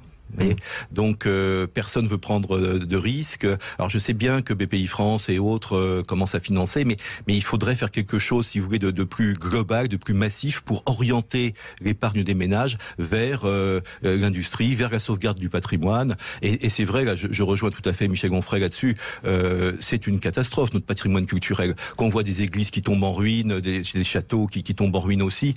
Donc personne ne veut prendre de risques. Alors je sais bien que BPI France et autres commencent à financer, mais il faudrait faire quelque chose, si vous voulez, de plus global, de plus massif pour orienter l'épargne des ménages vers l'industrie, vers la sauvegarde du patrimoine. Et c'est vrai, là, je rejoins tout à fait Michel Onfray là-dessus, c'est une catastrophe, notre patrimoine culturel. Quand on voit des églises qui tombent en ruine, des châteaux qui tombent en ruine aussi,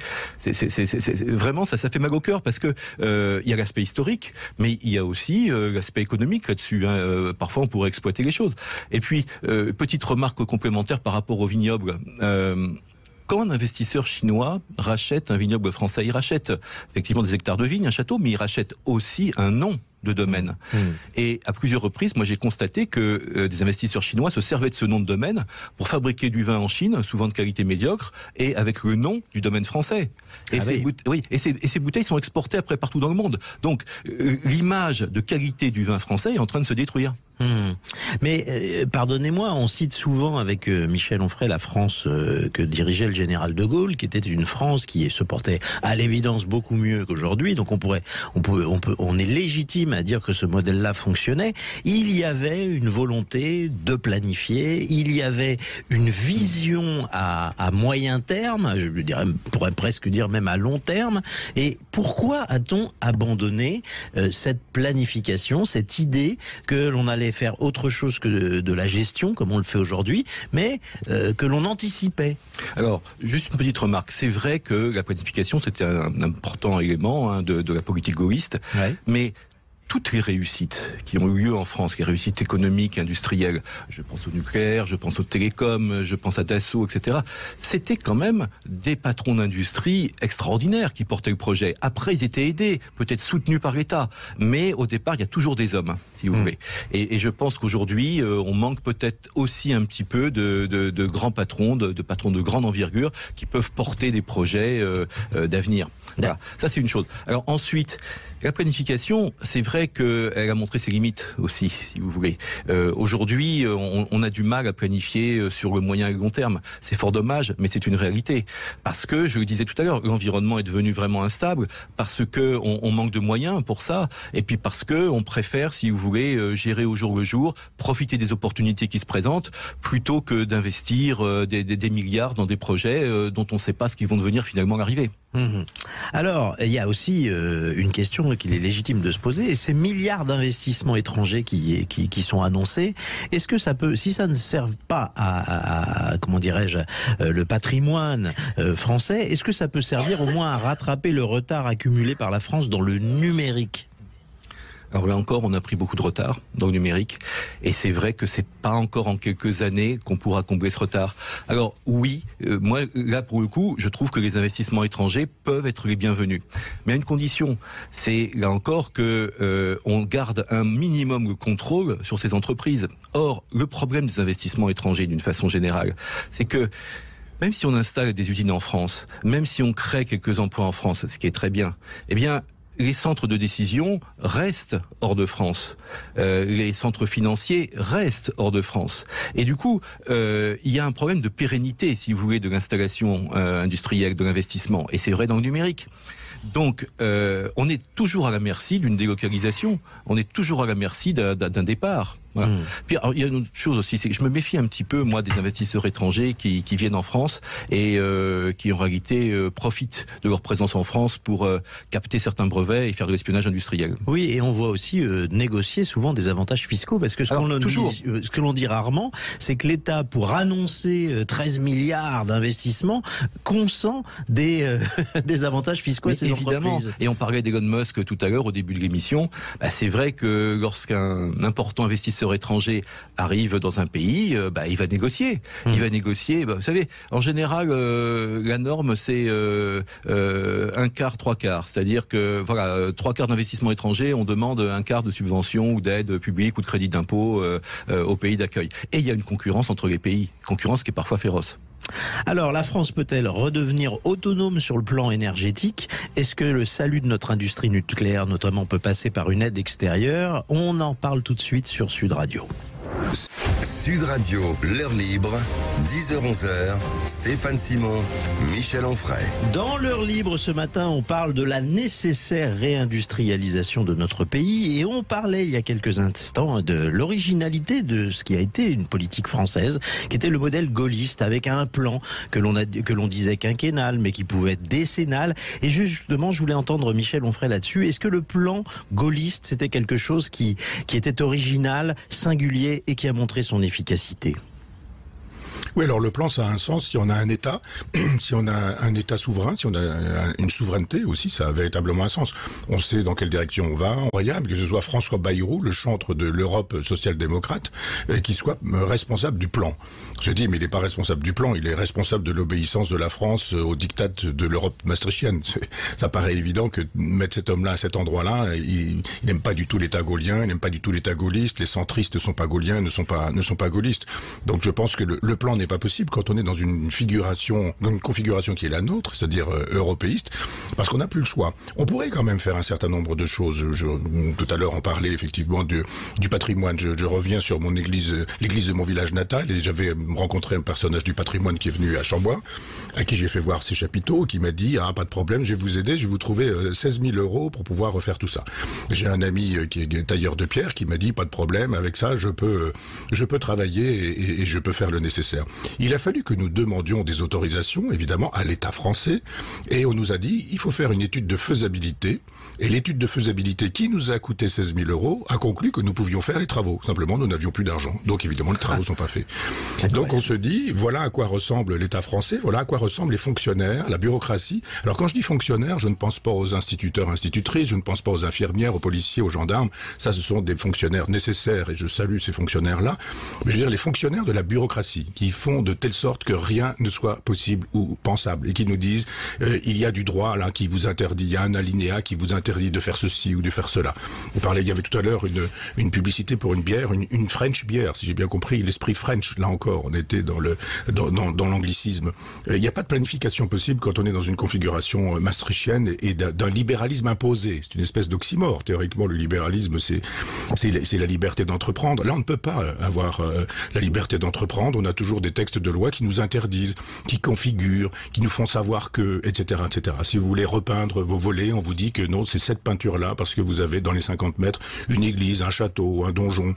vraiment, ça fait mal au cœur, parce que il y a l'aspect historique, mais il y a aussi l'aspect économique là-dessus. Parfois, on pourrait exploiter les choses. Et puis, petite remarque complémentaire par rapport au vignoble. Quand un investisseur chinois rachète un vignoble français, il rachète effectivement des hectares de vignes, un château, mais il rachète aussi un nom de domaine. Et à plusieurs reprises, moi j'ai constaté que des investisseurs chinois se servaient de ce nom de domaine pour fabriquer du vin en Chine, souvent de qualité médiocre, et avec le nom du domaine français. Et ces bouteilles sont exportées après partout dans le monde. Donc l'image de qualité du vin français est en train de se détruire. Mais pardonnez-moi, on cite souvent avec Michel Onfray la France que dirigeait le général de Gaulle, qui était une France qui se portait à l'évidence beaucoup mieux qu'aujourd'hui. Donc on est légitime à dire que ce modèle-là fonctionnait. Il y avait une volonté de planifier, il y avait une vision à moyen terme, je dirais, pourrais presque dire même à long terme. Et pourquoi a-t-on abandonné cette planification, cette idée que l'on allait faire autre chose que de la gestion, comme on le fait aujourd'hui, mais que l'on anticipait? Alors, juste une petite remarque. C'est vrai que la planification, c'était un important élément de la politique gaulliste, mais toutes les réussites qui ont eu lieu en France, les réussites économiques, industrielles, je pense au nucléaire, je pense aux télécoms, je pense à Dassault, etc., c'était quand même des patrons d'industrie extraordinaires qui portaient le projet. Après, ils étaient aidés, peut-être soutenus par l'État, mais au départ, il y a toujours des hommes, si vous voulez. Et je pense qu'aujourd'hui, on manque peut-être aussi un petit peu de grands patrons, de patrons de grande envergure, qui peuvent porter des projets d'avenir. Voilà. Ça, c'est une chose. Alors ensuite, la planification, c'est vrai qu'elle a montré ses limites aussi, si vous voulez. Aujourd'hui, on a du mal à planifier sur le moyen et le long terme. C'est fort dommage, mais c'est une réalité. Parce que, je le disais tout à l'heure, l'environnement est devenu vraiment instable, parce que on manque de moyens pour ça, et puis parce que on préfère, si vous voulez, gérer au jour le jour, profiter des opportunités qui se présentent, plutôt que d'investir des milliards dans des projets dont on ne sait pas ce qu'ils vont devenir finalement arriver. Alors, il y a aussi une question qu'il est légitime de se poser, et ces milliards d'investissements étrangers qui sont annoncés, est-ce que ça peut, si ça ne sert pas à comment dirais-je, le patrimoine français, est-ce que ça peut servir au moins à rattraper le retard accumulé par la France dans le numérique? Alors là encore, on a pris beaucoup de retard dans le numérique, et c'est vrai que c'est pas encore en quelques années qu'on pourra combler ce retard. Alors oui, moi là pour le coup, je trouve que les investissements étrangers peuvent être les bienvenus, mais à une condition, c'est là encore que on garde un minimum de contrôle sur ces entreprises. Or, le problème des investissements étrangers, d'une façon générale, c'est que même si on installe des usines en France, même si on crée quelques emplois en France, ce qui est très bien, eh bien les centres de décision restent hors de France. Les centres financiers restent hors de France. Et du coup, il y a un problème de pérennité, si vous voulez, de l'installation industrielle, de l'investissement. Et c'est vrai dans le numérique. Donc, on est toujours à la merci d'une délocalisation. On est toujours à la merci d'un départ. Voilà. Puis, alors, il y a une autre chose aussi, c'est que je me méfie un petit peu, moi, des investisseurs étrangers qui viennent en France et qui, en réalité, profitent de leur présence en France pour capter certains brevets et faire de l'espionnage industriel. Oui, et on voit aussi négocier souvent des avantages fiscaux, parce que ce que l'on dit rarement, c'est que l'État, pour annoncer 13 milliards d'investissements, consent des avantages fiscaux à ces entreprises. Et on parlait d'Elon Musk tout à l'heure, au début de l'émission. Bah, c'est vrai que lorsqu'un important investisseur investisseur étranger arrive dans un pays, il va négocier. Il va négocier. Vous savez, en général, la norme c'est un quart, trois quarts. C'est-à-dire que voilà, trois quarts d'investissement étranger, on demande un quart de subvention ou d'aide publique ou de crédit d'impôt au pays d'accueil. Et il y a une concurrence entre les pays, concurrence qui est parfois féroce. Alors, la France peut-elle redevenir autonome sur le plan énergétique? Est-ce que le salut de notre industrie nucléaire, notamment, peut passer par une aide extérieure? On en parle tout de suite sur Sud Radio. Sud Radio, l'heure libre, 10h-11h, Stéphane Simon, Michel Onfray. Dans l'heure libre ce matin, on parle de la nécessaire réindustrialisation de notre pays et on parlait il y a quelques instants de l'originalité de ce qui a été une politique française, qui était le modèle gaulliste avec un plan que l'on disait quinquennal mais qui pouvait être décennal. Et justement, je voulais entendre Michel Onfray là-dessus. Est-ce que le plan gaulliste, c'était quelque chose qui était original, singulier et qui a montré son efficacité? Oui, alors le plan, ça a un sens si on a un État, si on a un État souverain, si on a une souveraineté aussi, ça a véritablement un sens. On sait dans quelle direction on va. On regarde que ce soit François Bayrou, le chantre de l'Europe social-démocrate, qui soit responsable du plan. Je dis, mais il n'est pas responsable du plan, il est responsable de l'obéissance de la France au diktat de l'Europe maastrichtienne. Ça paraît évident que mettre cet homme-là à cet endroit-là, il n'aime pas du tout l'État gaullien, il n'aime pas du tout l'État gaulliste, les centristes ne sont pas gauliens, ne sont pas gaullistes. Donc je pense que le plan n'est pas possible quand on est dans une configuration qui est la nôtre, c'est-à-dire européiste, parce qu'on n'a plus le choix. On pourrait quand même faire un certain nombre de choses. Tout à l'heure, on parlait effectivement du patrimoine. Je reviens sur mon l'église de mon village natal, et j'avais rencontré un personnage du patrimoine qui est venu à Chambois, à qui j'ai fait voir ses chapiteaux, qui m'a dit, pas de problème, je vais vous aider, je vais vous trouver 16 000 € pour pouvoir refaire tout ça. J'ai un ami qui est tailleur de pierre qui m'a dit, pas de problème, avec ça, je peux travailler et je peux faire le nécessaire. Il a fallu que nous demandions des autorisations, évidemment, à l'État français, et on nous a dit, il faut faire une étude de faisabilité, et l'étude de faisabilité qui nous a coûté 16 000 € a conclu que nous pouvions faire les travaux. Simplement, nous n'avions plus d'argent. Donc, évidemment, les travaux ne sont pas faits. Donc, on se dit, voilà à quoi ressemble l'État français, voilà à quoi ressemblent les fonctionnaires, la bureaucratie. Alors, quand je dis fonctionnaires, je ne pense pas aux instituteurs, institutrices, je ne pense pas aux infirmières, aux policiers, aux gendarmes. Ça, ce sont des fonctionnaires nécessaires, et je salue ces fonctionnaires-là. Mais je veux dire, les fonctionnaires de la bureaucratie, qui font de telle sorte que rien ne soit possible ou pensable, et qui nous disent il y a du droit là qui vous interdit, il y a un alinéa qui vous interdit de faire ceci ou de faire cela. Vous parlez, il y avait tout à l'heure une publicité pour une bière, une French bière, si j'ai bien compris, l'esprit French, là encore, on était dans l'anglicisme. Il n'y a pas de planification possible quand on est dans une configuration maastrichtienne et d'un libéralisme imposé. C'est une espèce d'oxymore. Théoriquement, le libéralisme, c'est la liberté d'entreprendre. Là, on ne peut pas avoir la liberté d'entreprendre. On a toujours des textes de loi qui nous interdisent, qui configurent, qui nous font savoir que, etc., etc. Si vous voulez repeindre vos volets, on vous dit que non, c'est cette peinture-là, parce que vous avez dans les 50 mètres une église, un château, un donjon,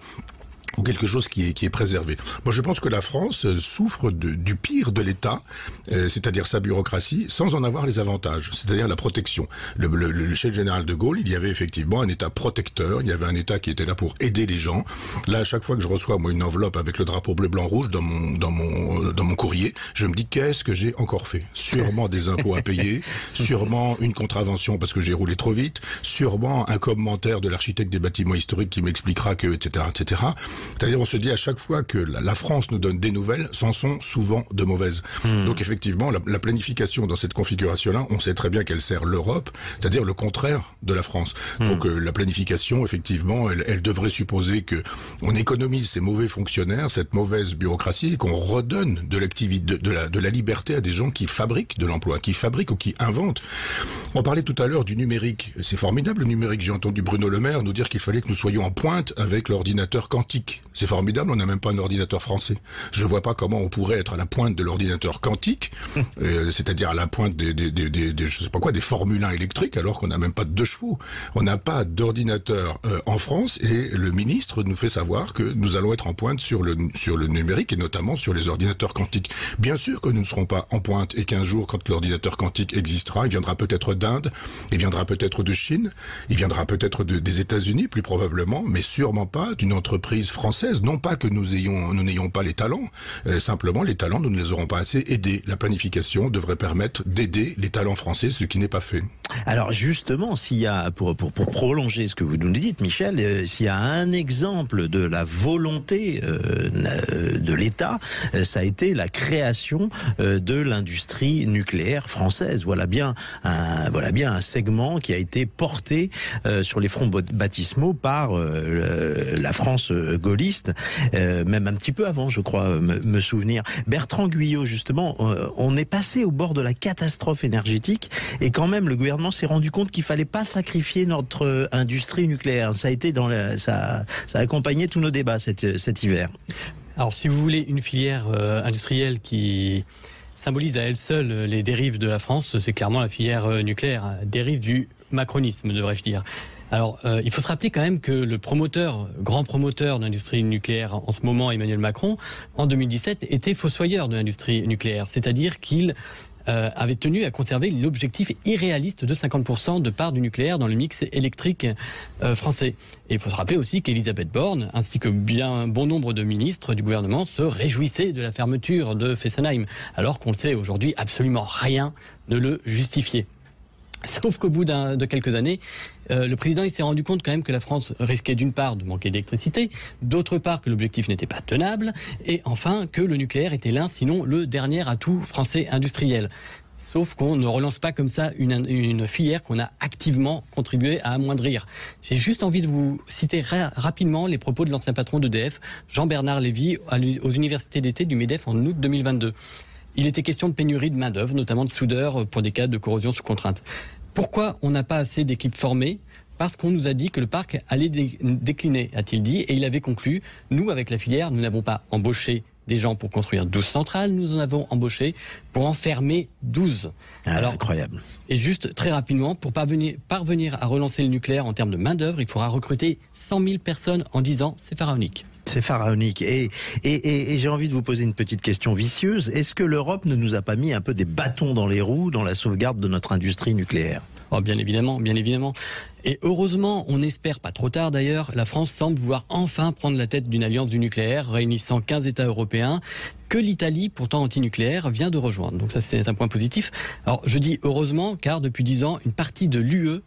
ou quelque chose qui est préservé. Moi, je pense que la France souffre du pire de l'État, c'est-à-dire sa bureaucratie, sans en avoir les avantages, c'est-à-dire la protection. Le chef général de Gaulle, il y avait effectivement un État protecteur, il y avait un État qui était là pour aider les gens. Là, à chaque fois que je reçois, moi, une enveloppe avec le drapeau bleu, blanc, rouge dans mon courrier, je me dis, qu'est-ce que j'ai encore fait? Sûrement des impôts à payer, sûrement une contravention parce que j'ai roulé trop vite, sûrement un commentaire de l'architecte des bâtiments historiques qui m'expliquera que, etc., etc. C'est-à-dire, on se dit à chaque fois que la France nous donne des nouvelles, c'en sont souvent de mauvaises. Donc effectivement, la planification dans cette configuration-là, on sait très bien qu'elle sert l'Europe, c'est-à-dire le contraire de la France. Donc la planification, effectivement, elle devrait supposer que on économise ces mauvais fonctionnaires, cette mauvaise bureaucratie, et qu'on redonne de l'activité, de la liberté à des gens qui fabriquent de l'emploi, qui fabriquent ou qui inventent. On parlait tout à l'heure du numérique. C'est formidable le numérique. J'ai entendu Bruno Le Maire nous dire qu'il fallait que nous soyons en pointe avec l'ordinateur quantique. C'est formidable, on n'a même pas un ordinateur français. Je ne vois pas comment on pourrait être à la pointe de l'ordinateur quantique, c'est-à-dire à la pointe je sais pas quoi, des Formule 1 électriques, alors qu'on n'a même pas de 2 chevaux. On n'a pas d'ordinateur en France, et le ministre nous fait savoir que nous allons être en pointe sur le numérique, et notamment sur les ordinateurs quantiques. Bien sûr que nous ne serons pas en pointe, et qu'un jour, quand l'ordinateur quantique existera, il viendra peut-être d'Inde, il viendra peut-être de Chine, il viendra peut-être des États-Unis, plus probablement, mais sûrement pas d'une entreprise française française. Non pas que nous n'ayons pas les talents, simplement les talents, nous ne les aurons pas assez aidés. La planification devrait permettre d'aider les talents français, ce qui n'est pas fait. Alors justement, s'il y a, pour prolonger ce que vous nous dites, Michel, s'il y a un exemple de la volonté de l'État, ça a été la création de l'industrie nucléaire française. Voilà bien un segment qui a été porté sur les fronts baptismaux par la France gaulliste, même un petit peu avant, je crois, me souvenir. Bertrand Guyot, justement, on est passé au bord de la catastrophe énergétique et quand même le gouvernement s'est rendu compte qu'il fallait pas sacrifier notre industrie nucléaire. Ça a été ça a accompagné tous nos débats cet hiver. Alors, si vous voulez une filière industrielle qui symbolise à elle seule les dérives de la France, c'est clairement la filière nucléaire, dérive du macronisme, devrais-je dire. Alors, il faut se rappeler quand même que le grand promoteur de l'industrie nucléaire en ce moment, Emmanuel Macron, en 2017, était fossoyeur de l'industrie nucléaire. C'est-à-dire qu'il avait tenu à conserver l'objectif irréaliste de 50% de part du nucléaire dans le mix électrique français. Et il faut se rappeler aussi qu'Elisabeth Borne, ainsi que bon nombre de ministres du gouvernement, se réjouissaient de la fermeture de Fessenheim, alors qu'on le sait aujourd'hui, absolument rien ne le justifiait. Sauf qu'au bout de quelques années, le président il s'est rendu compte quand même que la France risquait d'une part de manquer d'électricité, d'autre part que l'objectif n'était pas tenable, et enfin que le nucléaire était l'un, sinon le dernier atout français industriel. Sauf qu'on ne relance pas comme ça une filière qu'on a activement contribué à amoindrir. J'ai juste envie de vous citer rapidement les propos de l'ancien patron d'EDF, Jean-Bernard Lévy, aux universités d'été du MEDEF en août 2022. Il était question de pénurie de main-d'œuvre, notamment de soudeurs pour des cas de corrosion sous contrainte. Pourquoi on n'a pas assez d'équipes formées ? Parce qu'on nous a dit que le parc allait décliner, a-t-il dit, et il avait conclu, nous, avec la filière, nous n'avons pas embauché des gens pour construire 12 centrales, nous en avons embauché pour en fermer 12. Alors, incroyable. Et juste très rapidement, pour parvenir à relancer le nucléaire en termes de main-d'œuvre, il faudra recruter 100 000 personnes en 10 ans, c'est pharaonique. C'est pharaonique. Et j'ai envie de vous poser une petite question vicieuse. Est-ce que l'Europe ne nous a pas mis un peu des bâtons dans les roues dans la sauvegarde de notre industrie nucléaire ? Oh, bien évidemment, bien évidemment. Et heureusement, on espère pas trop tard d'ailleurs, la France semble vouloir enfin prendre la tête d'une alliance du nucléaire réunissant 15 États européens que l'Italie, pourtant anti-nucléaire, vient de rejoindre. Donc ça, c'est un point positif. Alors, je dis heureusement, car depuis 10 ans, une partie de l'UE,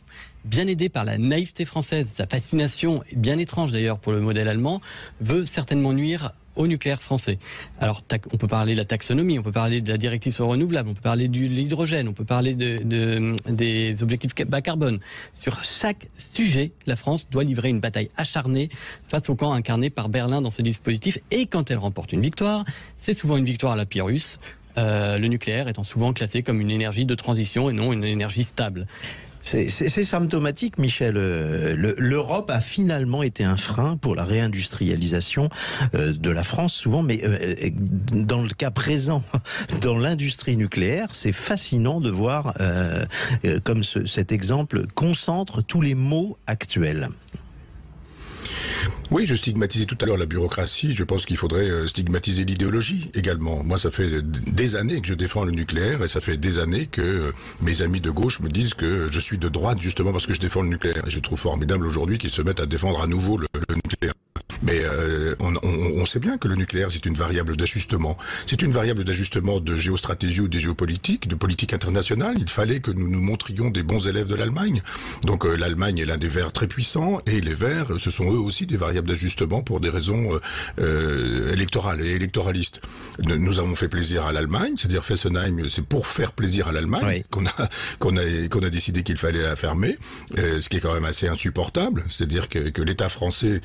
bien aidée par la naïveté française, sa fascination, bien étrange d'ailleurs pour le modèle allemand, veut certainement nuire au nucléaire français. Alors, on peut parler de la taxonomie, on peut parler de la directive sur le renouvelable, on peut parler de l'hydrogène, on peut parler des objectifs bas carbone. Sur chaque sujet, la France doit livrer une bataille acharnée face au camp incarné par Berlin dans ce dispositif. Et quand elle remporte une victoire, c'est souvent une victoire à la Pyrrhus, le nucléaire étant souvent classé comme une énergie de transition et non une énergie stable. C'est symptomatique, Michel. L'Europe a finalement été un frein pour la réindustrialisation de la France, souvent, mais dans le cas présent, dans l'industrie nucléaire, c'est fascinant de voir comme cet exemple concentre tous les maux actuels. Oui, je stigmatisais tout à l'heure la bureaucratie. Je pense qu'il faudrait stigmatiser l'idéologie également. Moi, ça fait des années que je défends le nucléaire et ça fait des années que mes amis de gauche me disent que je suis de droite justement parce que je défends le nucléaire. Et je trouve formidable aujourd'hui qu'ils se mettent à défendre à nouveau le nucléaire. Mais on sait bien que le nucléaire, c'est une variable d'ajustement. C'est une variable d'ajustement de géostratégie ou de géopolitique, de politique internationale. Il fallait que nous nous montrions des bons élèves de l'Allemagne. Donc l'Allemagne est l'un des Verts très puissants et les Verts, ce sont eux aussi des variables d'ajustement pour des raisons électorales et électoralistes. Nous avons fait plaisir à l'Allemagne, c'est-à-dire Fessenheim, c'est pour faire plaisir à l'Allemagne qu'on a décidé qu'il fallait la fermer, ce qui est quand même assez insupportable. C'est-à-dire que l'État français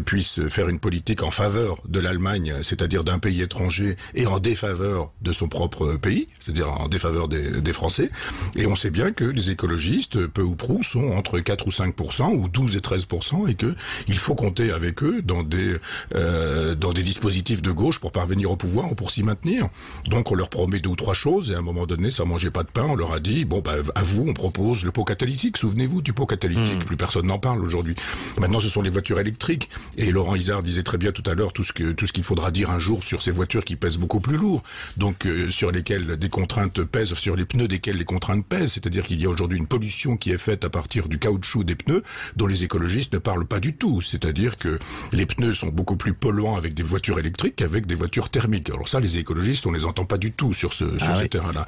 puisse faire une politique en faveur de l'Allemagne, c'est-à-dire d'un pays étranger, et en défaveur de son propre pays, c'est-à-dire en défaveur des Français. Et on sait bien que les écologistes, peu ou prou, sont entre 4 ou 5%, ou 12 et 13%, et qu'il faut compter avec eux dans des dispositifs de gauche pour parvenir au pouvoir ou pour s'y maintenir. Donc on leur promet 2 ou 3 choses, et à un moment donné, sans manger pas de pain, on leur a dit, bon, à vous, on propose le pot catalytique. Souvenez-vous du pot catalytique, plus personne n'en parle aujourd'hui. Maintenant, ce sont les voitures électriques. Et Laurent Isard disait très bien tout à l'heure, tout tout ce qu'il faudra dire un jour sur ces voitures qui pèsent beaucoup plus lourd, donc sur lesquelles des contraintes pèsent, sur les pneus desquels les contraintes pèsent, c'est-à-dire qu'il y a aujourd'hui une pollution qui est faite à partir du caoutchouc des pneus, dont les écologistes ne parlent pas du tout, c'est-à-dire que les pneus sont beaucoup plus polluants avec des voitures électriques qu'avec des voitures thermiques. Alors ça, les écologistes, on les entend pas du tout sur ce terrain-là.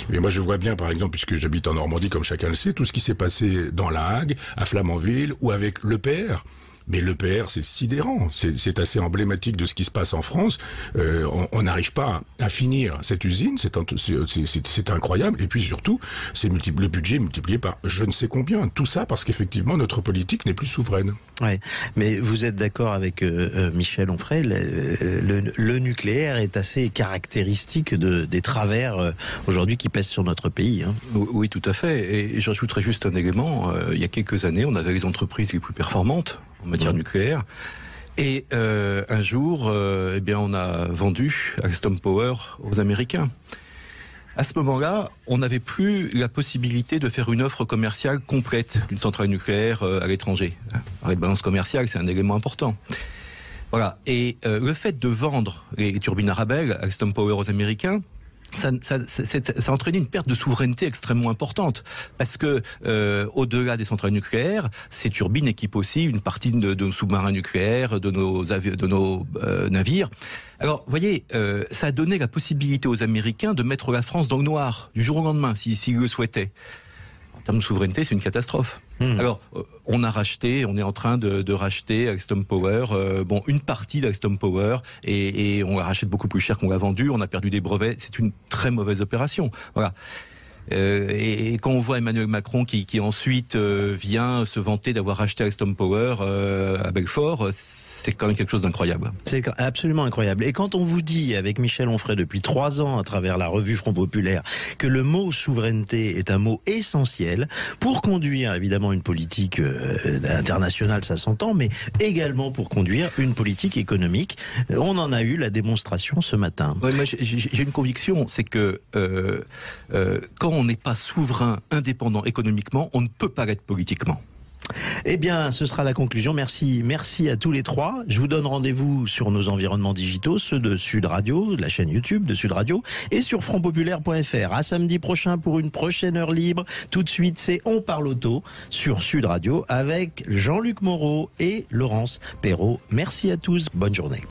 Mais moi, je vois bien, par exemple, puisque j'habite en Normandie, comme chacun le sait, tout ce qui s'est passé dans la Hague, à Flamanville, ou avec l'EPR. Mais l'EPR, c'est sidérant, c'est assez emblématique de ce qui se passe en France. On n'arrive pas à finir cette usine, c'est incroyable. Et puis surtout, c'est le budget multiplié par je ne sais combien. Tout ça parce qu'effectivement, notre politique n'est plus souveraine. Ouais, mais vous êtes d'accord avec Michel Onfray, le nucléaire est assez caractéristique des travers aujourd'hui qui pèsent sur notre pays. Hein. Oui, tout à fait. Et j'ajouterais juste un élément. Il y a quelques années, on avait les entreprises les plus performantes en matière nucléaire. Et un jour, eh bien, on a vendu Alstom Power aux Américains. À ce moment-là, on n'avait plus la possibilité de faire une offre commerciale complète d'une centrale nucléaire à l'étranger. Parler de balance commerciale, c'est un élément important. Voilà. Et le fait de vendre les turbines Arabelle, Alstom Power aux Américains, ça a entraîné une perte de souveraineté extrêmement importante parce que au-delà des centrales nucléaires, ces turbines équipent aussi une partie de nos sous-marins nucléaires, de nos navires. Alors, vous voyez, ça a donné la possibilité aux Américains de mettre la France dans le noir du jour au lendemain, s'ils le souhaitaient. En termes de souveraineté, c'est une catastrophe. Alors, on est en train de racheter Alstom Power, une partie d'Alstom Power, et on la rachète beaucoup plus cher qu'on l'a vendu, on a perdu des brevets, c'est une très mauvaise opération. Voilà. Et quand on voit Emmanuel Macron qui ensuite vient se vanter d'avoir racheté Alstom Power à Belfort, c'est quand même quelque chose d'incroyable. C'est absolument incroyable. Et quand on vous dit, avec Michel Onfray depuis 3 ans à travers la revue Front Populaire, que le mot souveraineté est un mot essentiel pour conduire évidemment une politique internationale, ça s'entend, mais également pour conduire une politique économique, on en a eu la démonstration ce matin. Ouais, moi j'ai une conviction, c'est que quand on n'est pas souverain, indépendant économiquement, on ne peut pas l'être politiquement. Eh bien, ce sera la conclusion. Merci à tous les trois. Je vous donne rendez-vous sur nos environnements digitaux, ceux de Sud Radio, de la chaîne YouTube de Sud Radio, et sur frontpopulaire.fr. À samedi prochain pour une prochaine heure libre. Tout de suite, c'est On parle auto sur Sud Radio avec Jean-Luc Moreau et Laurence Perrault. Merci à tous. Bonne journée.